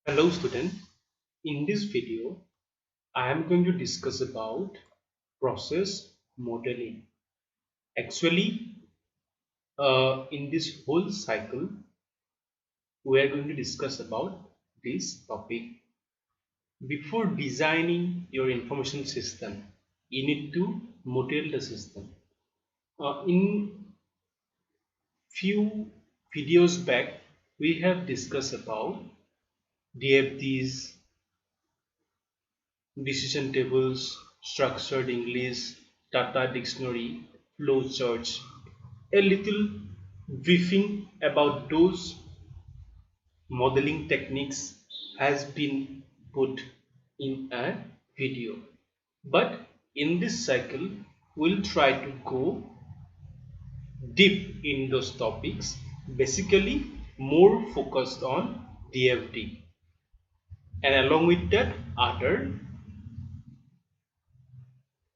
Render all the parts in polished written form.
Hello student, in this video I am going to discuss about process modeling. Actually, in this whole cycle we are going to discuss about this topic. Before designing your information system, you need to model the system. In few videos back we have discussed about DFDs, decision tables, structured English, data dictionary, flowcharts. A little briefing about those modeling techniques has been put in a video. But in this cycle, we'll try to go deep in those topics, basically more focused on DFD and along with that other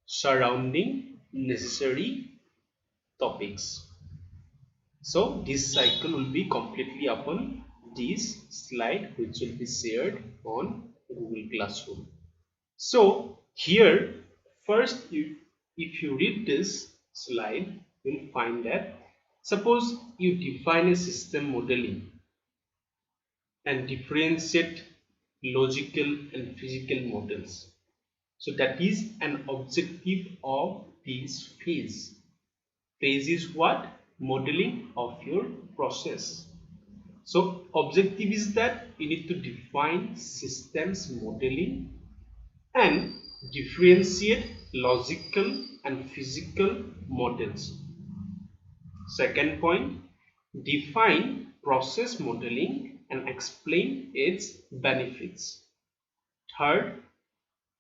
surrounding necessary topics. So this cycle will be completely upon this slide which will be shared on Google Classroom. So here first if you read this slide, you'll find that suppose you define a system modeling and differentiate logical and physical models. So that is an objective of this phase. Phase is what? Modeling of your process. So objective is that you need to define systems modeling and differentiate logical and physical models. Second point, define process modeling and explain its benefits. Third,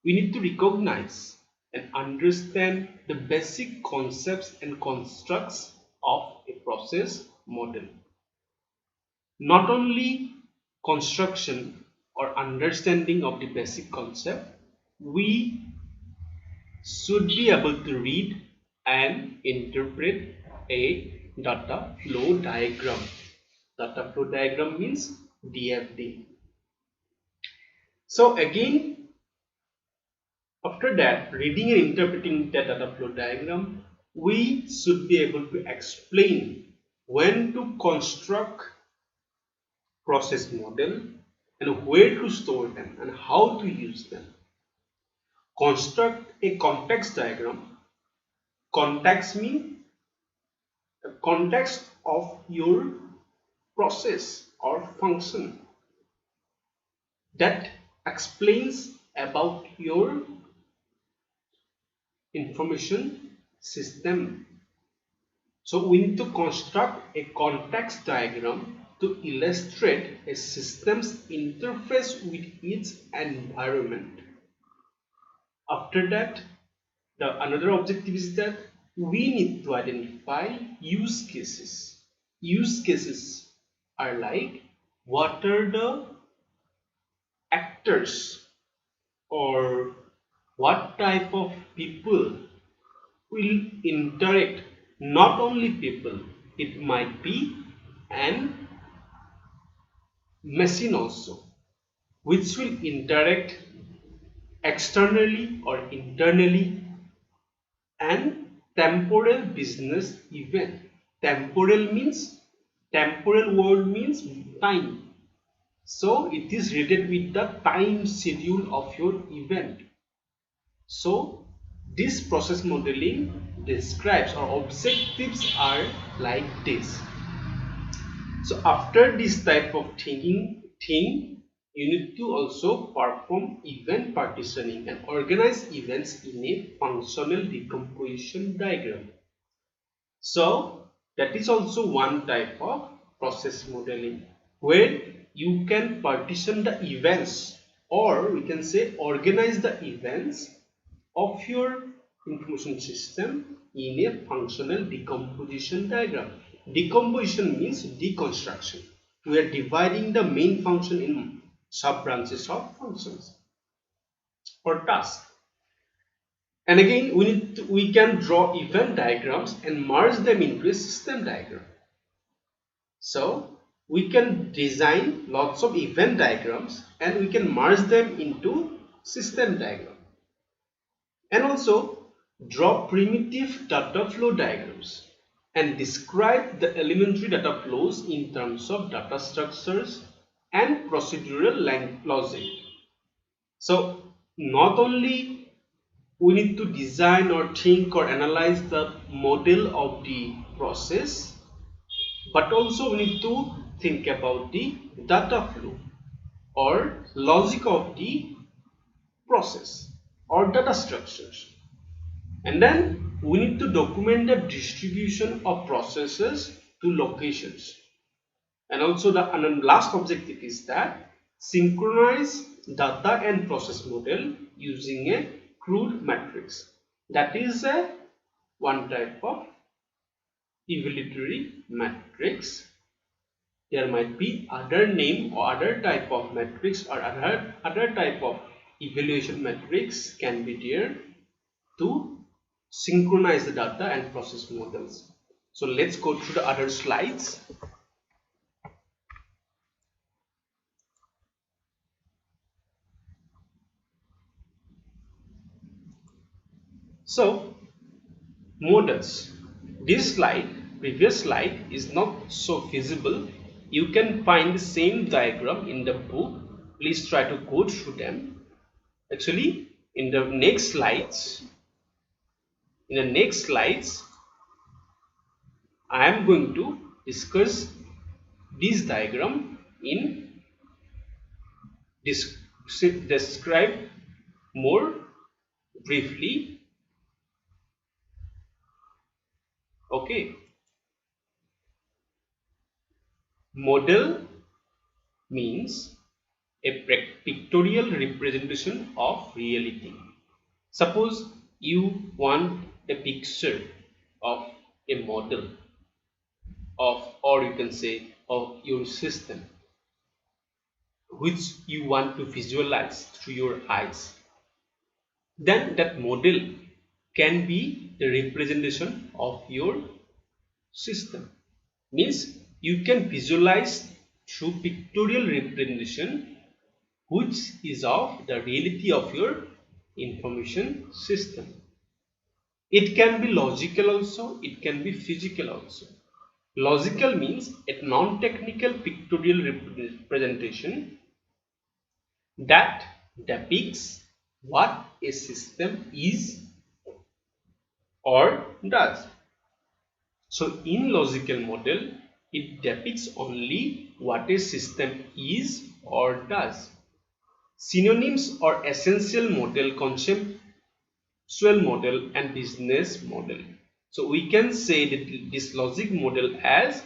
we need to recognize and understand the basic concepts and constructs of a process model. Not only construction or understanding of the basic concept, we should be able to read and interpret a data flow diagram. Data flow diagram means DFD. So again, after that, reading and interpreting the data flow diagram, we should be able to explain when to construct process model and where to store them and how to use them. Construct a context diagram. Context means the context of your process or function that explains about your information system. So we need to construct a context diagram to illustrate a system's interface with its environment. After that, the another objective is that we need to identify use cases. Use cases are like what are the actors or what type of people will interact. Not only people, it might be an machine also which will interact externally or internally. And temporal business event. Temporal word means time. So it is related with the time schedule of your event. So this process modeling describes or objectives are like this. So after this type of thing, you need to also perform event partitioning and organize events in a functional decomposition diagram. So that is also one type of process modeling where you can partition the events, or we can say organize the events of your information system in a functional decomposition diagram. Decomposition means deconstruction. We are dividing the main function in sub branches of functions or tasks. And again, we can draw event diagrams and merge them into a system diagram. So we can design lots of event diagrams and we can merge them into system diagram, and also draw primitive data flow diagrams and describe the elementary data flows in terms of data structures and procedural logic. So not only we need to design or think or analyze the model of the process, but also we need to think about the data flow or logic of the process or data structures. And then we need to document the distribution of processes to locations. And also the last objective is that synchronize data and process model using a crude matrix. That is a one type of evaluatory matrix. There might be other name or other type of matrix or other type of evaluation matrix can be there to synchronize the data and process models. So let's go through the other slides. So models. This previous slide is not so feasible. You can find the same diagram in the book. Please try to go through them. Actually, in the next slides, I am going to discuss this diagram in describe more briefly. Okay. Model means a pictorial representation of reality. Suppose you want a picture of a model of, or you can say, of your system, which you want to visualize through your eyes. Then that model can be the representation of your system. Means you can visualize through pictorial representation which is of the reality of your information system. It can be logical also, it can be physical also. Logical means a non-technical pictorial representation that depicts what a system is or does. So in logical model, it depicts only what a system is or does. Synonyms are essential model, conceptual model and business model. So we can say that this logic model as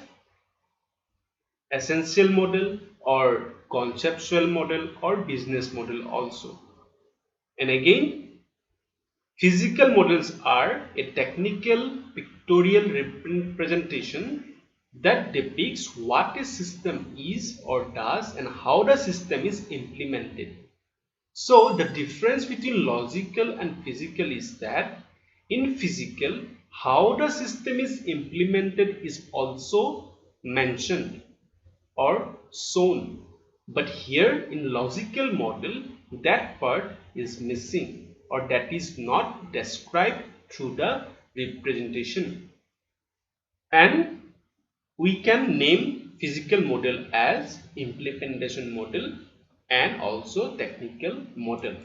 essential model or conceptual model or business model also. And again, physical models are a technical pictorial representation that depicts what a system is or does and how the system is implemented. So the difference between logical and physical is that in physical, how the system is implemented is also mentioned or shown, but here in logical model that part is missing or that is not described through the representation. And we can name physical model as implementation model and also technical model.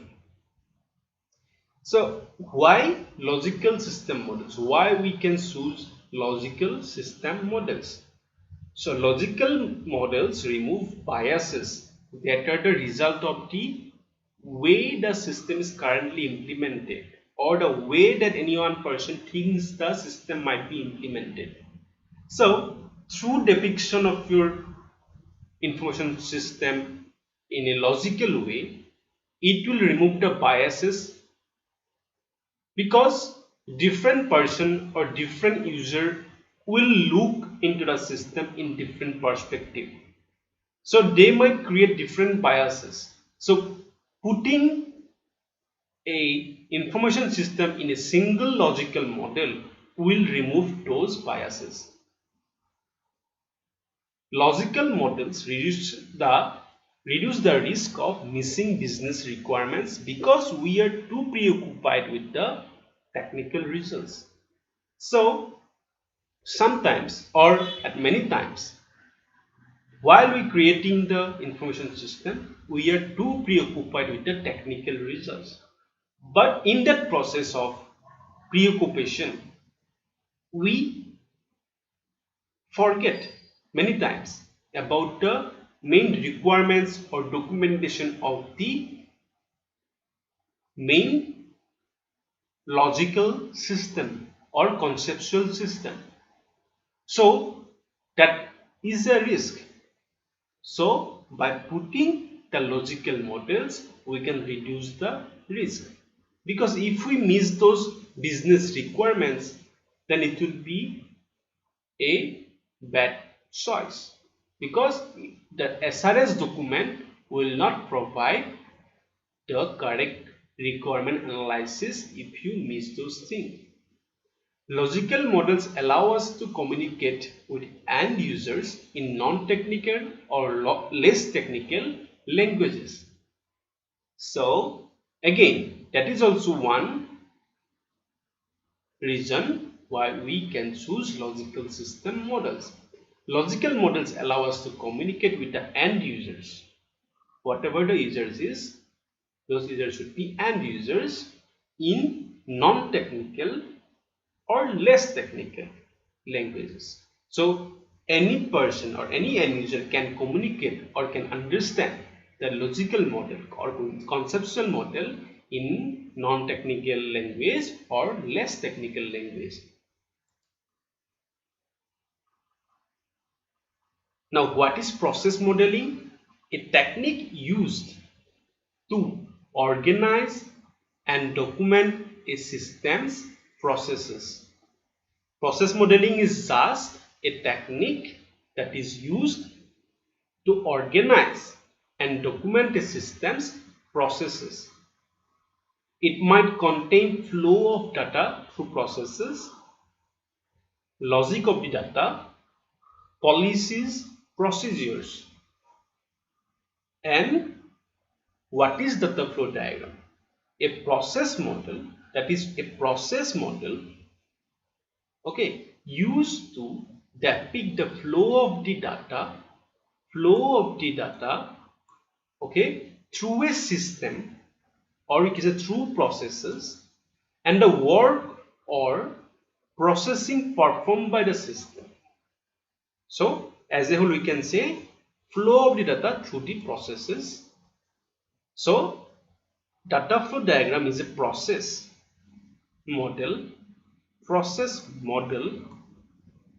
So why logical system models? Why we can choose logical system models? So logical models remove biases that are the result of the way the system is currently implemented or the way that any one person thinks the system might be implemented. So through depiction of your information system in a logical way, it will remove the biases because different person or different user will look into the system in different perspective. So they might create different biases. So putting a information system in a single logical model will remove those biases. Logical models reduce the risk of missing business requirements because we are too preoccupied with the technical results. So sometimes or at many times while we creating the information system, we are too preoccupied with the technical results. But in that process of preoccupation, we forget many times about the main requirements or documentation of the main logical system or conceptual system. So that is a risk. So by putting the logical models, we can reduce the risk. Because if we miss those business requirements, then it will be a bad choice. Because the SRS document will not provide the correct requirement analysis if you miss those things. Logical models allow us to communicate with end users in non-technical or less technical languages. So again, that is also one reason why we can choose logical system models. Logical models allow us to communicate with the end users. Whatever the users is, those users should be end users in non-technical or less technical languages. So any person or any end user can communicate or can understand the logical model or conceptual model in non-technical language or less technical language. Now, what is process modeling? A technique used to organize and document a system's processes. Process modeling is just a technique that is used to organize and document a system's processes. It might contain flow of data through processes, logic of the data, policies, procedures. And what is data flow diagram? A process model, that is a process model, okay, used to depict the flow of the data, okay, through a system, or it is a through processes, and the work or processing performed by the system. So as a whole, we can say flow of the data through the processes. So data flow diagram is a process model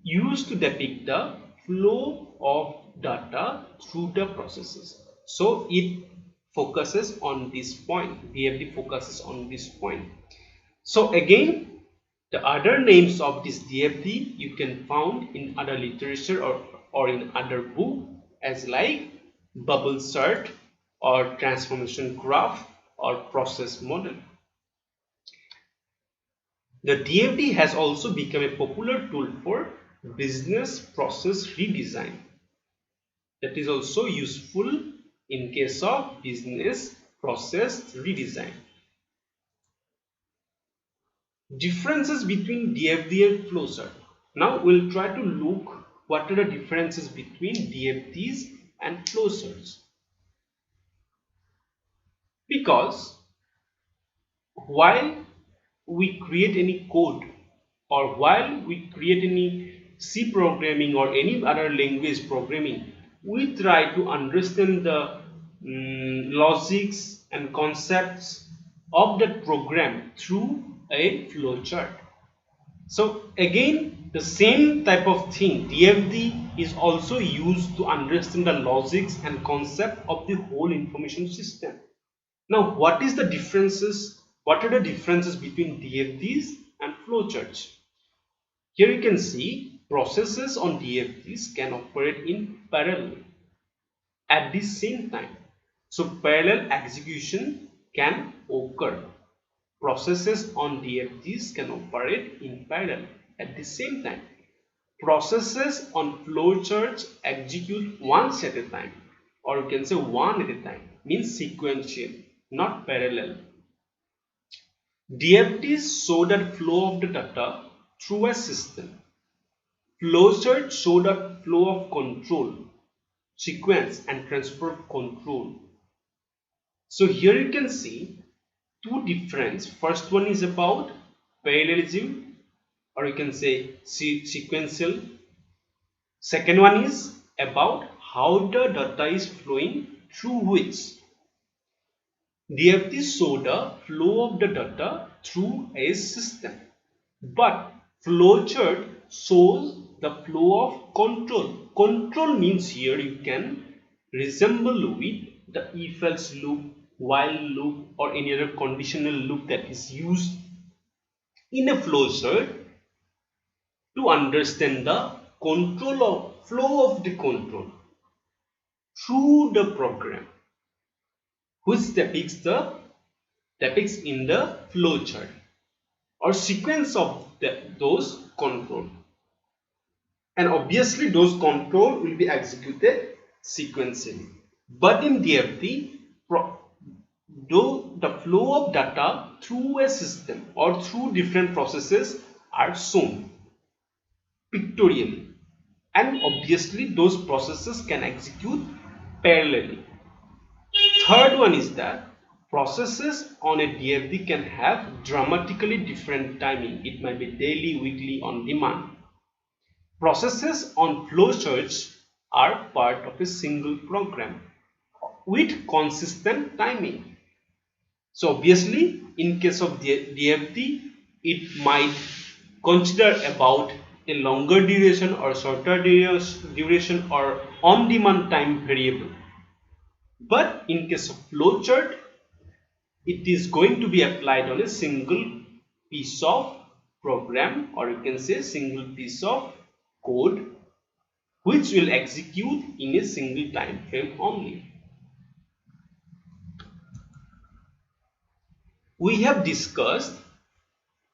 used to depict the flow of data through the processes. So it focuses on this point. DFD focuses on this point. So again, the other names of this DFD you can find in other literature or in other book as like bubble chart or transformation graph or process model. The DFD has also become a popular tool for business process redesign. That is also useful in case of business process redesign. Differences between DFD and flowchart. Now we'll try to look what are the differences between DFDs and flowcharts. Because while we create any code or while we create any C programming or any other language programming, we try to understand the logics and concepts of that program through a flowchart. So again, the same type of thing, DFD is also used to understand the logics and concept of the whole information system. Now, what is the differences? What are the differences between DFDs and flowcharts? Here you can see processes on DFDs can operate in parallel at the same time. So parallel execution can occur. Processes on DFDs can operate in parallel at the same time. processes on flowcharts execute once at a time, or you can say one at a time, means sequential, not parallel. DFDs show the flow of the data through a system. Flowcharts show the flow of control, sequence and transfer of control. So here you can see two difference. First one is about parallelism, or you can say sequential. Second one is about how the data is flowing through which. DFT show the flow of the data through a system, but flowchart shows the flow of control. Control means here you can resemble with the if else loop, while loop, or any other conditional loop that is used in a flowchart to understand the control of flow of the control through the program, which depicts in the flowchart or sequence of those control. And obviously those control will be executed sequentially. But in DFT, though the flow of data through a system or through different processes are shown pictorially, and obviously those processes can execute parallelly. Third one is that processes on a DFD can have dramatically different timing. It might be daily, weekly, on demand. Processes on flowcharts are part of a single program with consistent timing. So obviously in case of DFD, it might consider about a longer duration or shorter duration or on-demand time variable. But in case of flowchart, it is going to be applied on a single piece of program, or you can say single piece of code, which will execute in a single time frame only. We have discussed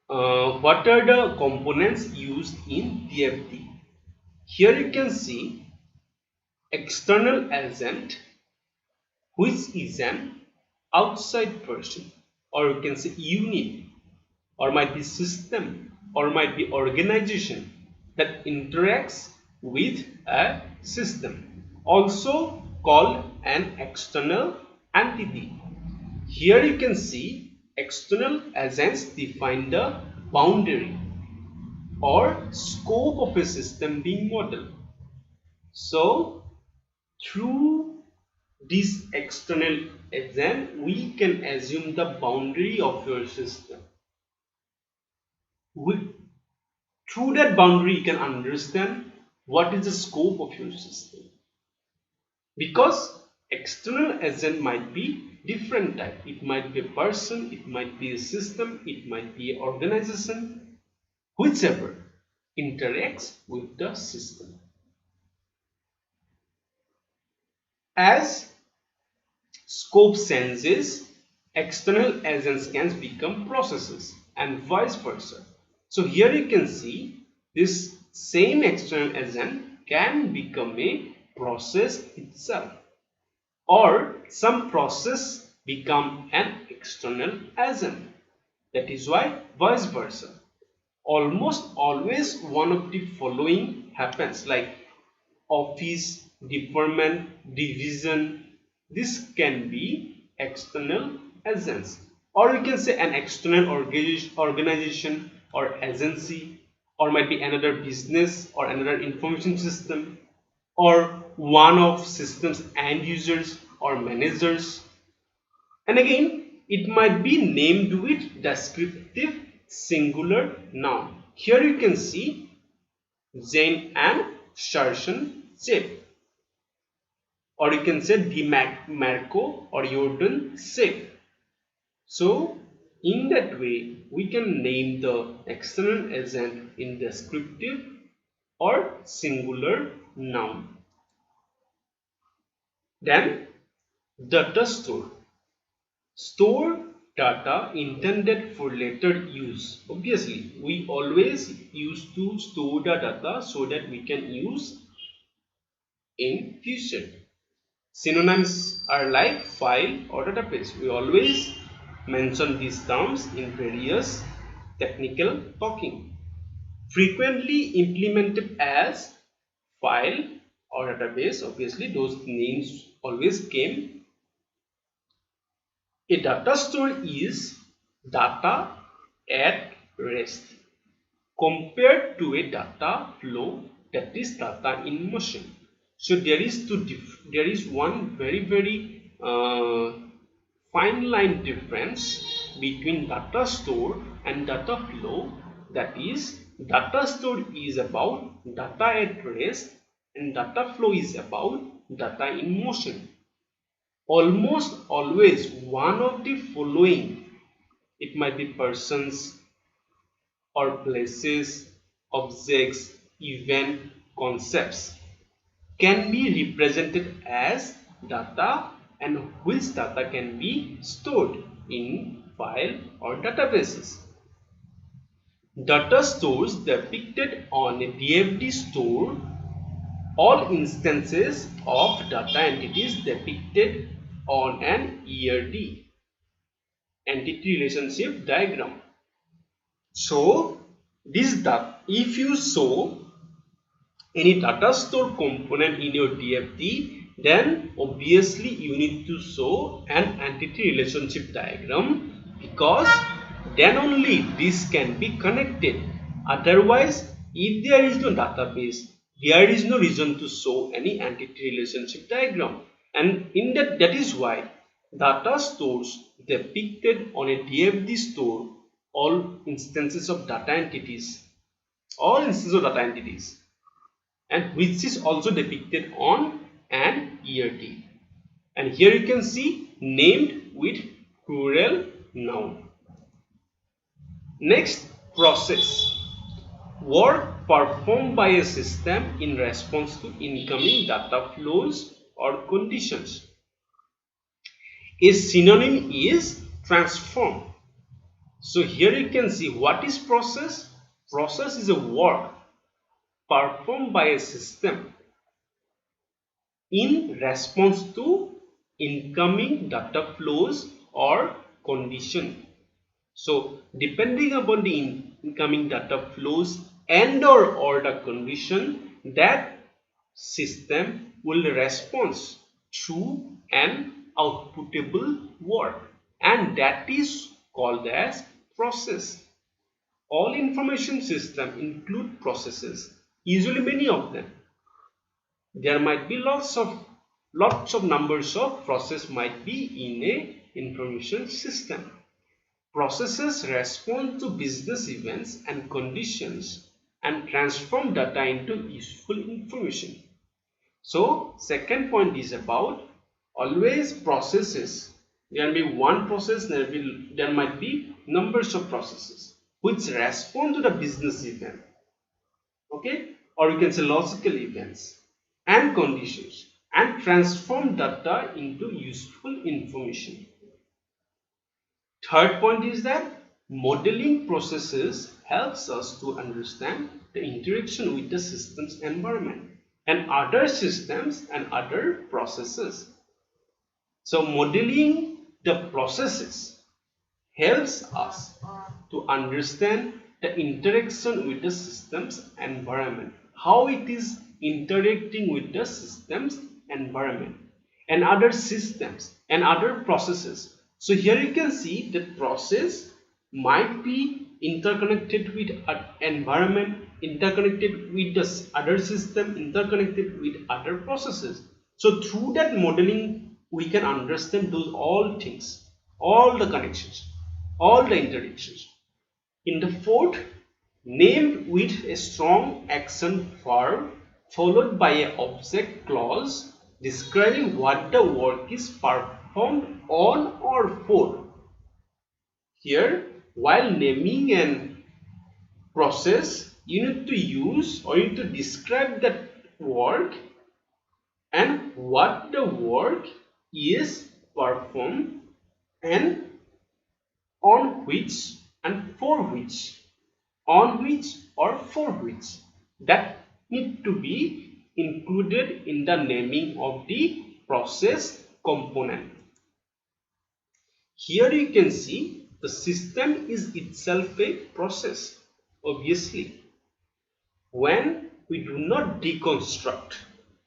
what are the components used in DFD. Here you can see external agent, which is an outside person, or you can say unit, or might be system, or might be organization that interacts with a system, also called an external entity. Here you can see external agents define the boundary or scope of a system being modeled. So through this external agent, we can assume the boundary of your system. Through that boundary, you can understand what is the scope of your system. Because external agent might be different type. It might be a person, it might be a system, it might be an organization, whichever interacts with the system. As scope changes, external agents can become processes and vice versa. So here you can see this same external agent can become a process itself, or some process become an external agent. That is why vice versa. Almost always one of the following happens, like office, department, division. This can be external agents, or you can say an external organization or agency, or might be another business or another information system, or one of systems end users or managers. And again, it might be named with descriptive singular noun. Here you can see Jane and Sharshan Chip, or you can say Marco or Jordan Sip. So in that way, we can name the external agent in descriptive or singular noun. Then data store. Store data intended for later use. Obviously, we always used to store the data so that we can use in future. Synonyms are like file or database. We always mention these terms in various technical talking. Frequently implemented as file or database, obviously those names always came. A data store is data at rest compared to a data flow, that is data in motion. So there is one very fine line difference between data store and data flow. That is, data store is about data at rest and data flow is about data in motion. Almost always one of the following, it might be persons or places, objects, event, concepts, can be represented as data, and which data can be stored in file or databases. Data stores depicted on a DFD store all instances of data entities depicted on an ERD, entity relationship diagram. So if you show any data store component in your DFD, then obviously you need to show an entity relationship diagram, because then only this can be connected. Otherwise, if there is no database, there is no reason to show any entity relationship diagram. And that is why data stores depicted on a DFD store all instances of data entities, and which is also depicted on an ERD. And here you can see named with plural noun. Next, process. Work performed by a system in response to incoming data flows or conditions. A synonym is transform. So here you can see what is process. Process is a work performed by a system in response to incoming data flows or condition. So depending upon the incoming data flows and or the condition, that system will respond through an outputable work, and that is called as process. All information systems include processes, usually many of them. There might be lots of numbers of process might be in a information system. Processes respond to business events and conditions and transform data into useful information. So second point is about always processes. There may be one process, there might be numbers of processes which respond to the business event, okay, or you can say logical events and conditions, and transform data into useful information. Third point is that modeling processes helps us to understand the interaction with the system's environment and other systems and other processes. So modeling the processes helps us to understand the interaction with the system's environment, how it is interacting with the system's environment and other systems and other processes. So here you can see that process might be interconnected with an environment, interconnected with the other system, interconnected with other processes. So through that modeling, we can understand those all things, all the connections, all the interactions. In the fourth, named with a strong action verb followed by an object clause describing what the work is performed on or for. Here, while naming an process, you need to use or you need to describe that work and what the work is performed and on which and for which, on which or for which, that need to be included in the naming of the process component. Here you can see the system is itself a process. Obviously, when we do not deconstruct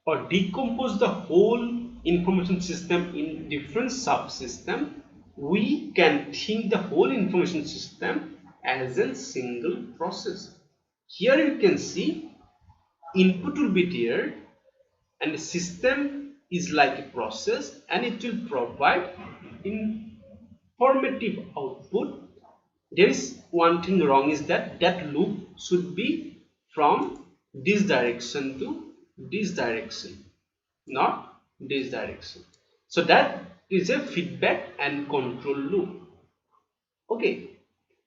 or decompose the whole information system in different subsystems, we can think the whole information system as a single process. Here you can see input will be there and the system is like a process and it will provide informative output. There is one thing wrong, is that loop should be from this direction to this direction, not this direction. So that is a feedback and control loop. Okay,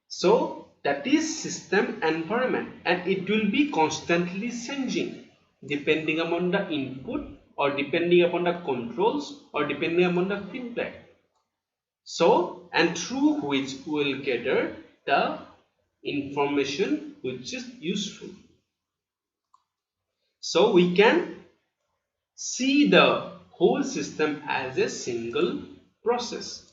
so that is system environment and it will be constantly changing depending upon the input or depending upon the controls or depending upon the feedback. So, and through which we will gather the information which is useful. So we can see the whole system as a single process.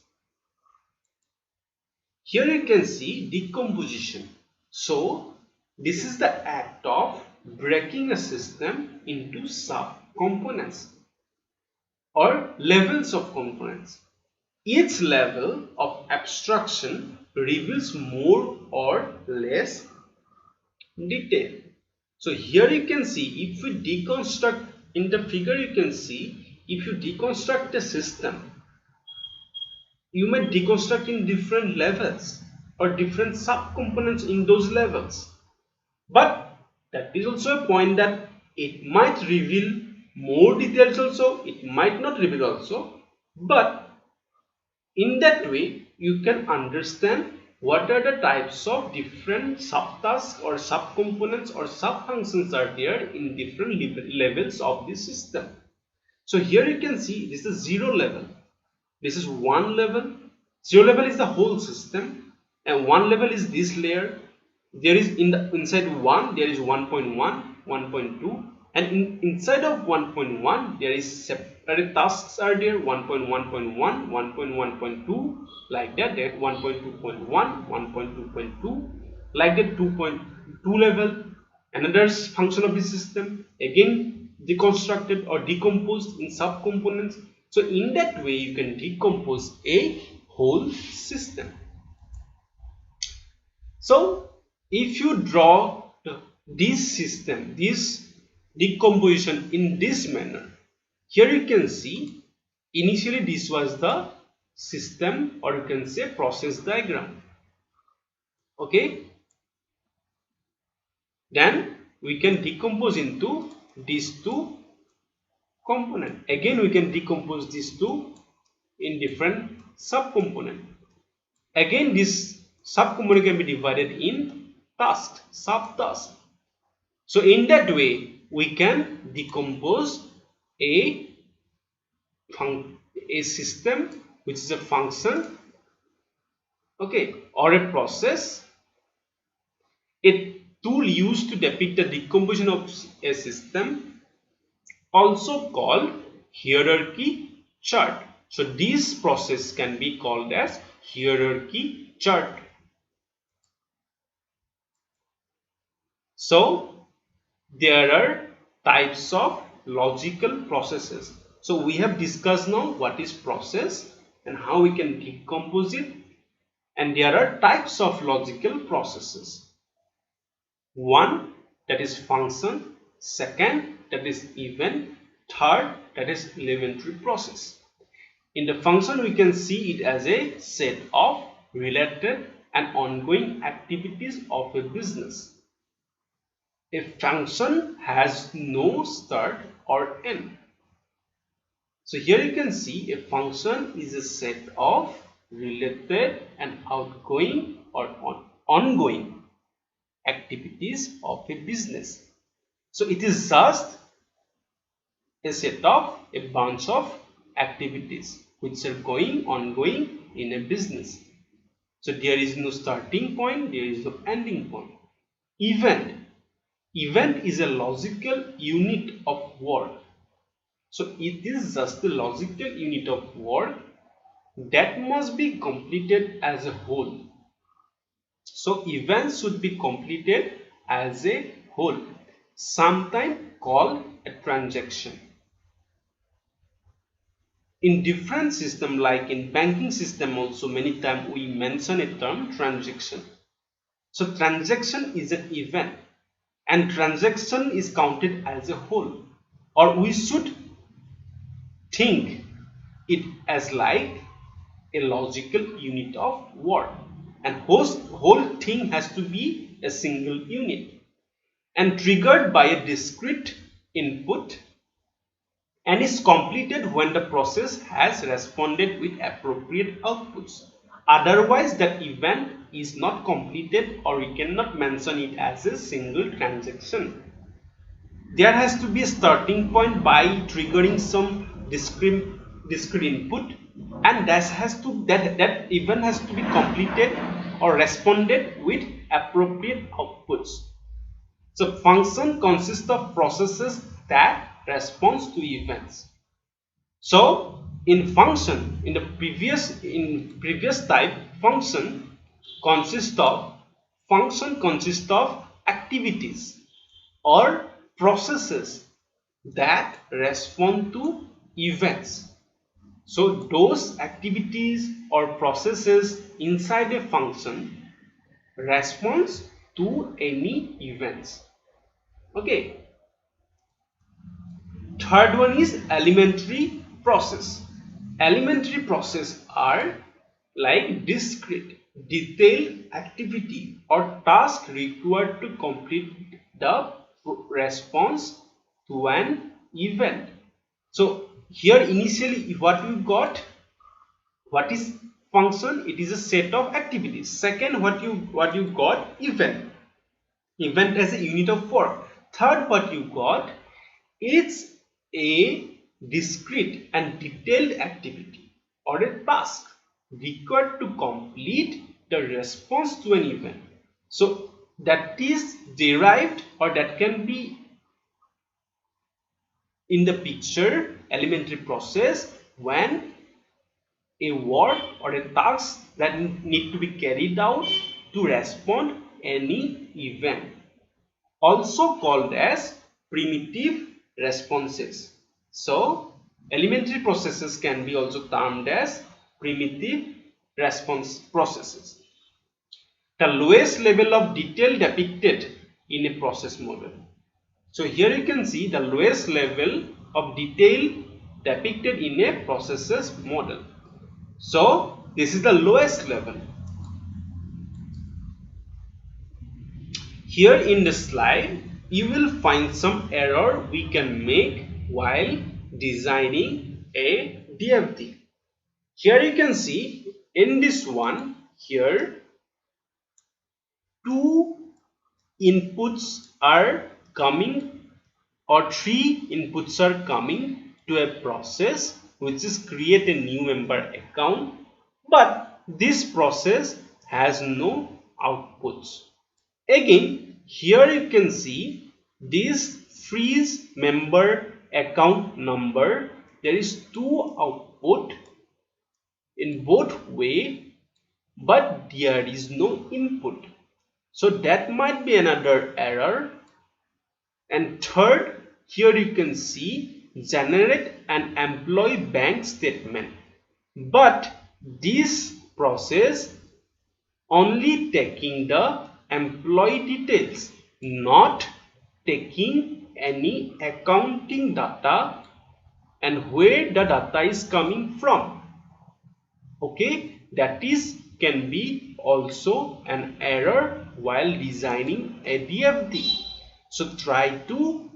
Here you can see decomposition. So this is the act of breaking a system into sub-components or levels of components. Each level of abstraction reveals more or less detail. So here you can see, if we deconstruct, in the figure you can see, if you deconstruct a system, you may deconstruct in different levels or different sub-components in those levels. But that is also a point that it might reveal more details also, it might not reveal also, but in that way you can understand what are the types of different subtasks or subcomponents or subfunctions are there in different levels of the system. So here you can see this is 0 level, this is 1 level, 0 level is the whole system and 1 level is this layer. There is inside 1 there is 1.1, 1.2 and inside of 1.1 there is separate tasks are there, 1.1.1, 1.1.2 like that, 1.2.1, 1.2.2 like that, 2.2 level, another function of the system again deconstructed or decomposed in subcomponents. So in that way you can decompose a whole system. So if you draw this system, this decomposition in this manner, here you can see initially this was the system or you can say process diagram. Okay, then we can decompose into these two components. Again we can decompose these two in different subcomponents. Again this subcomponent can be divided in tasks, subtasks. So in that way we can decompose a system which is a function, okay, or a process. A tool used to depict the decomposition of a system, also called hierarchy chart. So this process can be called as hierarchy chart. So there are types of logical processes. So we have discussed now what is process and how we can decompose it, and there are types of logical processes. One, that is function, second, that is event, third, that is elementary process. In the function we can see it as a set of related and ongoing activities of a business. A function has no start or end. So here you can see a function is a set of related and outgoing or ongoing activities of a business. So it is just a set of a bunch of activities which are ongoing in a business. So there is no starting point, there is no ending point. Event. Event is a logical unit of work. So it is just the logical unit of work that must be completed as a whole. So events should be completed as a whole, sometimes called a transaction. In different system, like in banking system also, many times we mention a term transaction. So transaction is an event and transaction is counted as a whole, or we should think it as like a logical unit of work, and whole thing has to be a single unit and triggered by a discrete input and is completed when the process has responded with appropriate outputs. Otherwise, that event is not completed, or we cannot mention it as a single transaction. There has to be a starting point by triggering some discrete input, and that event has to be completed or responded with appropriate outputs. So function consists of processes that responds to events. So in function, in previous type, function consists of activities or processes that respond to events. So those activities or processes inside a function responds to any events. Okay. Third one is elementary process. Elementary process are like discrete, detailed activity or task required to complete the response to an event. So here initially what we got, what is function? It is a set of activities. Second, what you got, event. Event as a unit of work. Third, what you got, it's a discrete and detailed activity or a task required to complete the response to an event. So that is derived, or that can be in the picture elementary process when a work or a task that need to be carried out to respond any event, also called as primitive responses. So elementary processes can be also termed as primitive response processes. The lowest level of detail depicted in a process model. So here you can see the lowest level of detail depicted in a processes model. So this is the lowest level. Here in the slide, you will find some error we can make while designing a DFD. Here you can see in this one, here two inputs are coming, or three inputs are coming to a process, which is create a new member account, but this process has no outputs. Again, here you can see this freeze member account number. There is two output in both way, but there is no input. So that might be another error. And third, here you can see generate an employee bank statement, but this process only taking the employee details, not taking any accounting data and where the data is coming from. Okay, that is can be also an error while designing a DFD. So try to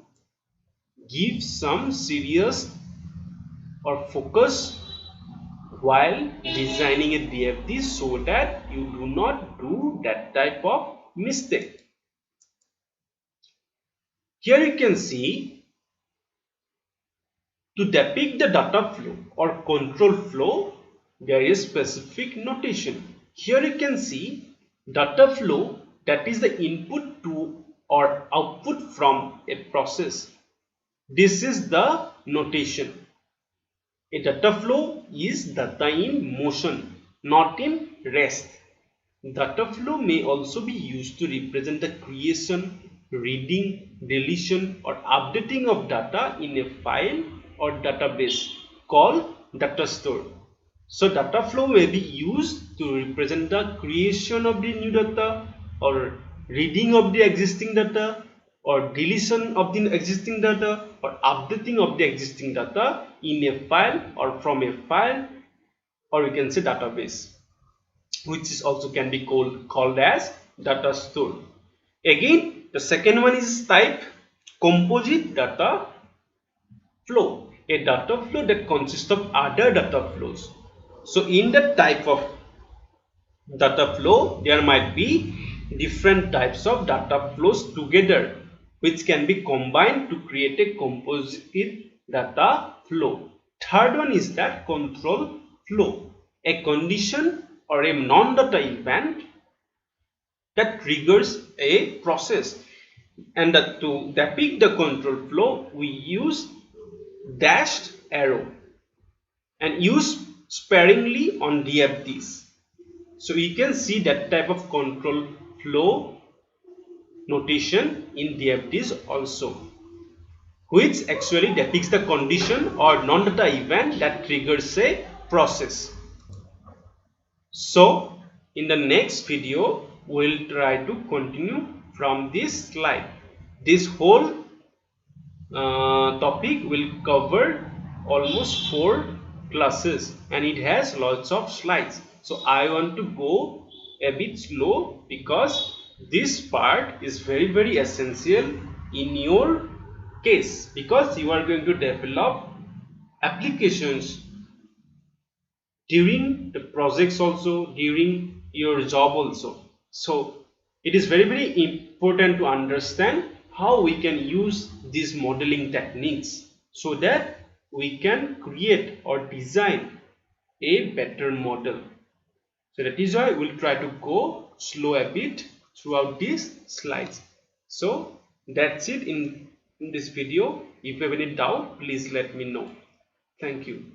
give some serious or focus while designing a DFD so that you do not do that type of mistake. Here you can see, to depict the data flow or control flow, there is specific notation. Here you can see data flow, that is the input to or output from a process. This is the notation. A data flow is data in motion, not in rest. Data flow may also be used to represent the creation, reading, deletion or updating of data in a file or database called data store. So data flow may be used to represent the creation of the new data or reading of the existing data or deletion of the existing data or updating of the existing data in a file or from a file, or we can say database, which is also can be called as data store. Again, the second one is type composite data flow, a data flow that consists of other data flows. So in the type of data flow, there might be different types of data flows together, which can be combined to create a composite data flow. Third one is that control flow, a condition or a non-data event that triggers a process, and to depict the control flow we use dashed arrow and use sparingly on DFDs. So you can see that type of control flow notation in DFDs also, which actually depicts the condition or non-data event that triggers a process. So in the next video we'll try to continue from this slide. This whole topic will cover almost 4 classes and it has lots of slides. So I want to go a bit slow because this part is very essential in your case, because you are going to develop applications during the projects also, during your job also. So it is very important to understand how we can use these modeling techniques so that we can create or design a better model. So that is why we'll try to go slow a bit throughout these slides. So that's it in this video. If you have any doubt, please let me know. Thank you.